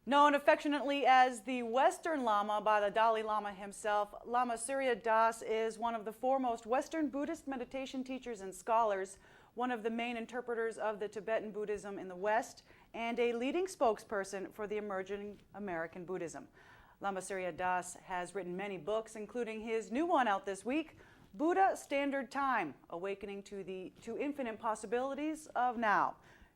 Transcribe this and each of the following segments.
Known affectionately as the Western Lama by the Dalai Lama himself, Lama Surya Das is one of the foremost Western Buddhist meditation teachers and scholars, one of the main interpreters of the Tibetan Buddhism in the West, and a leading spokesperson for the emerging American Buddhism. Lama Surya Das has written many books, including his new one out this week, Buddha Standard Time, Awakening to Infinite Possibilities of Now.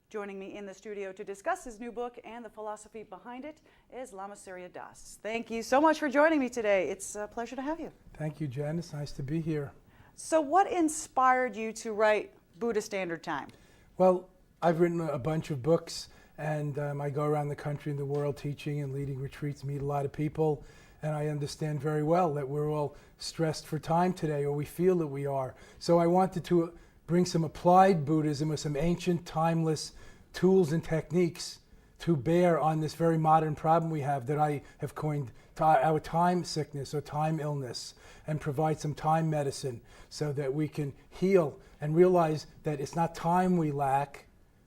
Joining me in the studio to discuss his new book and the philosophy behind it is Lama Surya Das. Thank you so much for joining me today. It's a pleasure to have you. Thank you, Jen. It's nice to be here. So what inspired you to write Buddha Standard Time? Well, I've written a bunch of books, and I go around the country and the world teaching and leading retreats, meet a lot of people, and I understand very well that we're all stressed for time today, or we feel that we are. So I wanted to bring some applied Buddhism with some ancient, timeless tools and techniques to bear on this very modern problem we have that I have coined our time sickness or time illness, and provide some time medicine so that we can heal and realize that it's not time we lack,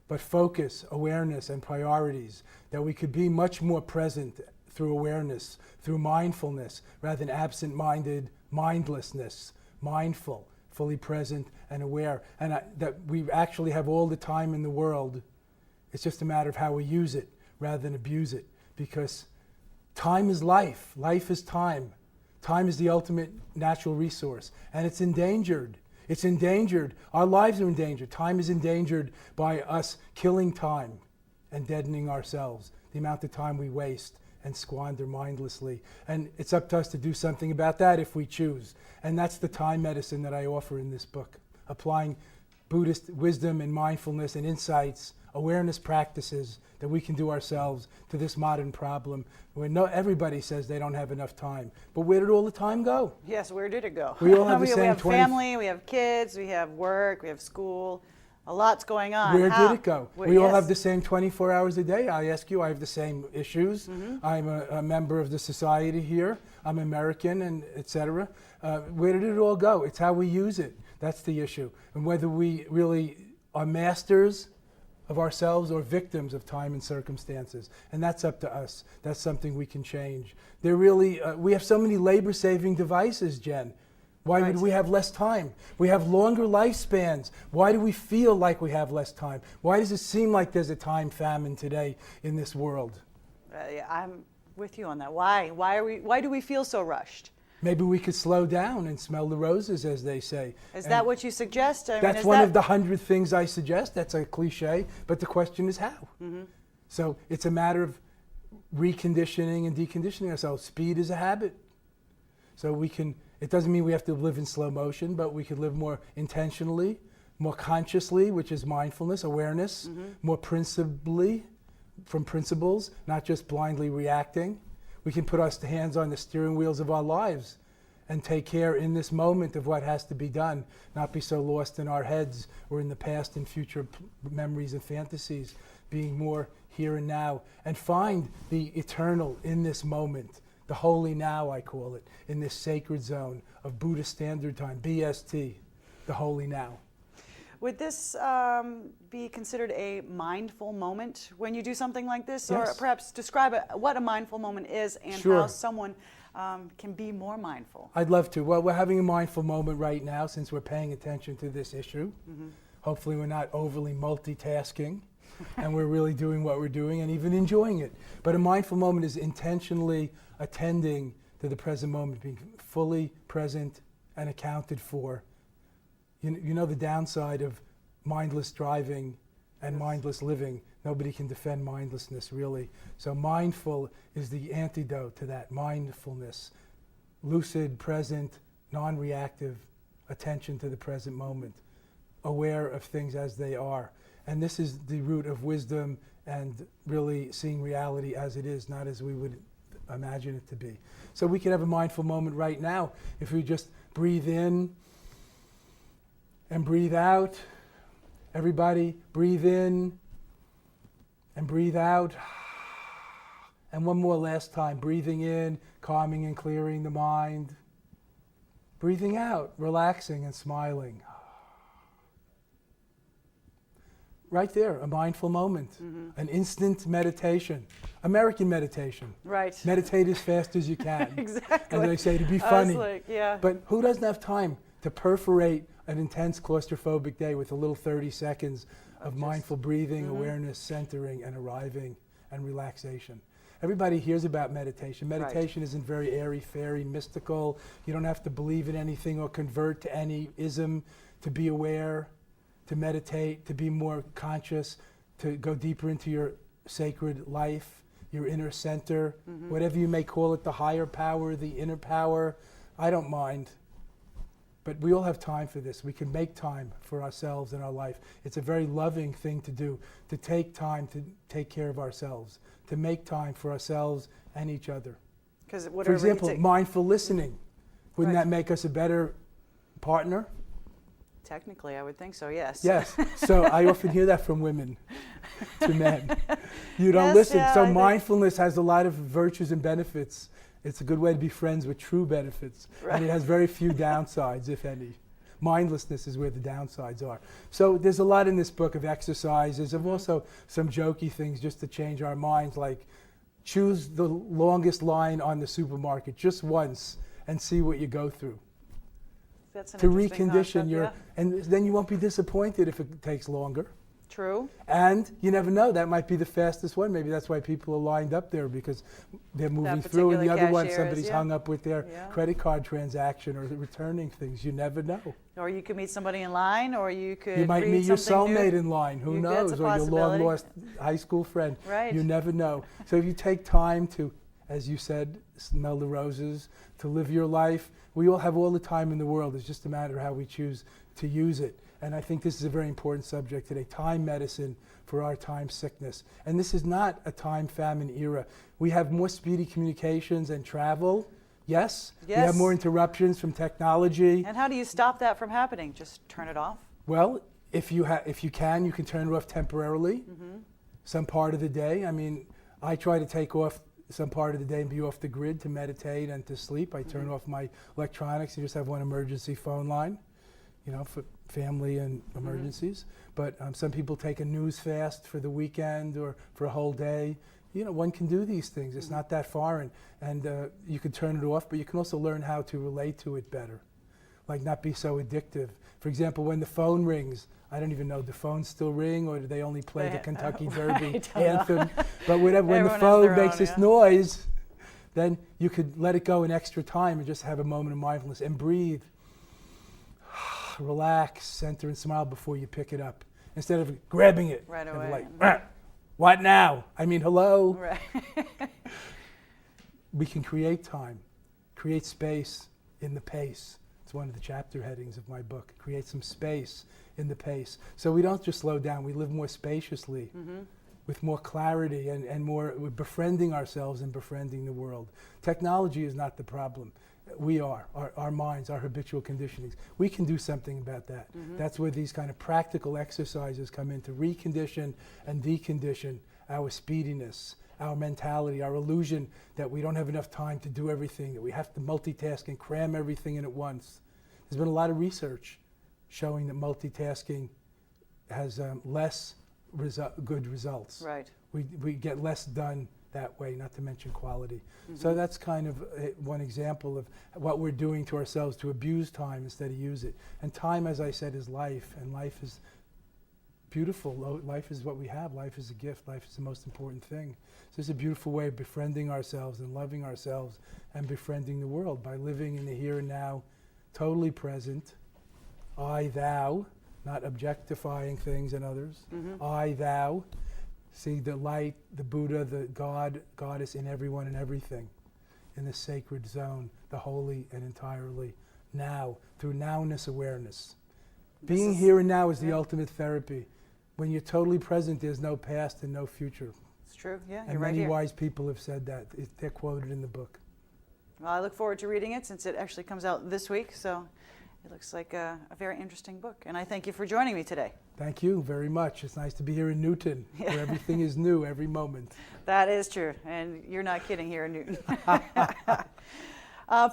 but focus, awareness, and priorities, that we could be much more present through awareness, through mindfulness, rather than absent-minded mindlessness, mindful, fully present and aware, and that we actually have all the time in the world. It's just a matter of how we use it rather than abuse it, because time is life. Life is time. Time is the ultimate natural resource, and it's endangered. It's endangered. Our lives are endangered. Time is endangered by us killing time and deadening ourselves, the amount of time we waste and squander mindlessly. And it's up to us to do something about that if we choose. And that's the time medicine that I offer in this book, applying Buddhist wisdom and mindfulness and insights, awareness practices that we can do ourselves to this modern problem where everybody says they don't have enough time. But where did all the time go? Yes, where did it go? We all have the same we have family, we have kids, we have work, we have school. A lot's going on. Where did it go? We all yes. have the same 24 hours a day. I ask you, I have the same issues. I'm a member of the society here. I'm American, and etc. Where did it all go? It's how we use it. That's the issue. And whether we really are masters of ourselves or victims of time and circumstances. And that's up to us. That's something we can change. We have so many labor-saving devices, Jen. Why would we have less time? We have longer lifespans. Why do we feel like we have less time? Why does it seem like there's a time famine today in this world? Yeah, I'm with you on that. Why? Why do we feel so rushed? Maybe we could slow down and smell the roses, as they say. Is that what you suggest? That's one of the 100 things I suggest. That's a cliche, but the question is how. So it's a matter of reconditioning and deconditioning ourselves. Speed is a habit. So it doesn't mean we have to live in slow motion, but we could live more intentionally, more consciously, which is mindfulness, awareness, more principally, from principles, not just blindly reacting. We can put our hands on the steering wheels of our lives and take care in this moment of what has to be done, not be so lost in our heads or in the past and future memories and fantasies, being more here and now, and find the eternal in this moment, the holy now, I call it, in this sacred zone of Buddha Standard Time, BST, the holy now. Would this be considered a mindful moment when you do something like this? Yes. Or perhaps describe what a mindful moment is and how someone can be more mindful? I'd love to. Well, we're having a mindful moment right now since we're paying attention to this issue. Hopefully we're not overly multitasking and we're really doing what we're doing and even enjoying it. But a mindful moment is intentionally attending to the present moment, being fully present and accounted for. You know the downside of mindless driving and mindless living. Nobody can defend mindlessness, really. So mindful is the antidote to that, mindfulness. Lucid, present, non-reactive attention to the present moment, aware of things as they are. And this is the root of wisdom and really seeing reality as it is, not as we would imagine it to be. So we can have a mindful moment right now if we just breathe in and breathe out. Everybody, breathe in and breathe out. And one more last time, breathing in, calming and clearing the mind. Breathing out, relaxing and smiling. right there, a mindful moment, an instant meditation, American meditation. Right. Meditate as fast as you can. Exactly. As they say, to be I was funny. like, yeah. But who doesn't have time to perforate an intense claustrophobic day with a little 30 seconds of mindful breathing, awareness, centering, and arriving, and relaxation? Everybody hears about meditation. Meditation isn't very airy-fairy, mystical. You don't have to believe in anything or convert to any ism to be aware, to meditate, to be more conscious, to go deeper into your sacred life, your inner center, whatever you may call it, the higher power, the inner power. I don't mind. But we all have time for this. We can make time for ourselves in our life. It's a very loving thing to do, to take time to take care of ourselves, to make time for ourselves and each other. For example, mindful listening. Wouldn't that make us a better partner? Technically, I would think so, yes. Yes. So I often hear that from women to men. You don't listen. Yeah, So mindfulness has a lot of virtues and benefits. It's a good way to be friends with true benefits. Right. And it has very few downsides, if any. Mindlessness is where the downsides are. So there's a lot in this book of exercises, of also some jokey things just to change our minds, like choose the longest line on the supermarket just once and see what you go through. That's an To interesting recondition concept, your, yeah. and then you won't be disappointed if it takes longer. True. And you never know, that might be the fastest one. Maybe that's why people are lined up there, because they're moving through, and the particular other one, cashier is, somebody's hung up with their credit card transaction or returning things. You never know. Or you could meet somebody in line, or you could You might read meet your something new. soulmate in line, who knows, That's a or your possibility. long-lost high school friend. Right. You never know. So if you take time to, as you said, smell the roses, to live your life, we all have all the time in the world. It's just a matter of how we choose to use it. And I think this is a very important subject today, time medicine for our time sickness. And this is not a time famine era. We have more speedy communications and travel. Yes. We have more interruptions from technology. And how do you stop that from happening? Just turn it off? Well, if you can turn it off temporarily, some part of the day. I mean, I try to take off some part of the day and be off the grid to meditate and to sleep. I turn off my electronics and just have one emergency phone line, for family and emergencies. But some people take a news fast for the weekend or for a whole day. One can do these things. It's not that foreign. And you can turn it off, but you can also learn how to relate to it better, like not be so addictive. For example, when the phone rings, I don't even know, do phones still ring, or do they only play the Kentucky Derby anthem? But whatever, when the phone makes this noise, then you could let it go an extra time and just have a moment of mindfulness and breathe. Relax, center, and smile before you pick it up, instead of grabbing it. Right and away. like, what now? I mean, hello? Right. We can create time, create space in the pace. It's one of the chapter headings of my book. Create some space in the pace. So we don't just slow down, we live more spaciously, with more clarity and more befriending ourselves and befriending the world. Technology is not the problem. We are, our minds, our habitual conditionings. We can do something about that. That's where these kind of practical exercises come in, to recondition and decondition our speediness, our mentality, our illusion that we don't have enough time to do everything, that we have to multitask and cram everything in at once. There's been a lot of research showing that multitasking has less good results. Right. We get less done that way, not to mention quality. So that's kind of one example of what we're doing to ourselves to abuse time instead of use it. And time, as I said, is life, and life is beautiful. Life is what we have. Life is a gift. Life is the most important thing. So it's a beautiful way of befriending ourselves and loving ourselves and befriending the world by living in the here and now, totally present. I, thou, not objectifying things and others. I, thou. See the light, the Buddha, the God, Goddess in everyone and everything, in the sacred zone, the holy and entirely now, through nowness awareness. Being here and now is the ultimate therapy. When you're totally present, there's no past and no future. It's true, yeah, And you're right many here. wise people have said that. They're quoted in the book. Well, I look forward to reading it, since it actually comes out this week, so it looks like a very interesting book. And I thank you for joining me today. Thank you very much. It's nice to be here in Newton, where everything is new every moment. That is true, and you're not kidding here in Newton.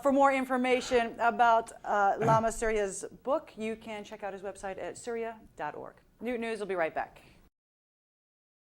For more information about Lama Surya's book, you can check out his website at surya.org. Newton News will be right back.